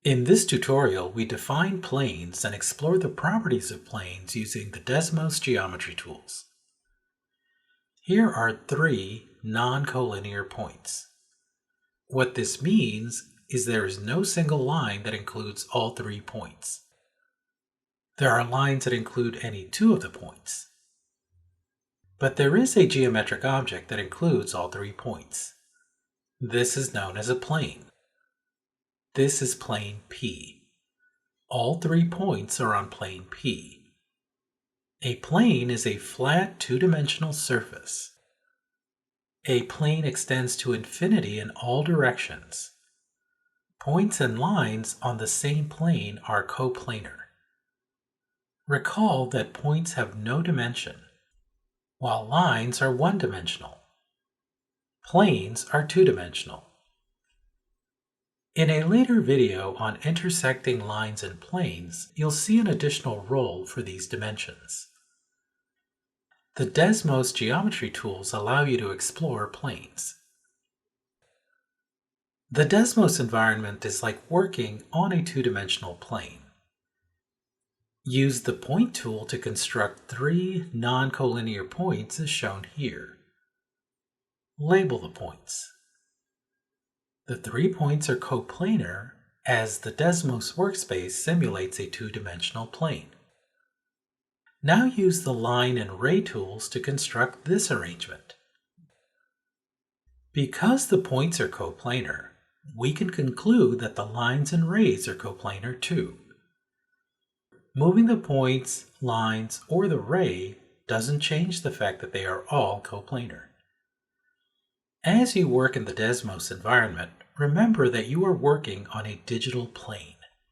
In this tutorial, we define planes and explore the properties of planes using the Desmos geometry tools. Here are three non-collinear points. What this means is there is no single line that includes all 3 points. There are lines that include any 2 of the points. But there is a geometric object that includes all 3 points. This is known as a plane. This is plane P. All 3 points are on plane P. A plane is a flat two-dimensional surface. A plane extends to infinity in all directions. Points and lines on the same plane are coplanar. Recall that points have no dimension, while lines are one-dimensional. Planes are two-dimensional. In a later video on intersecting lines and planes, you'll see an additional role for these dimensions. The Desmos geometry tools allow you to explore planes. The Desmos environment is like working on a two-dimensional plane. Use the point tool to construct 3 non-collinear points as shown here. Label the points. The 3 points are coplanar as the Desmos workspace simulates a two-dimensional plane. Now use the line and ray tools to construct this arrangement. Because the points are coplanar, we can conclude that the lines and rays are coplanar too. Moving the points, lines, or the ray doesn't change the fact that they are all coplanar. As you work in the Desmos environment, remember that you are working on a digital plane.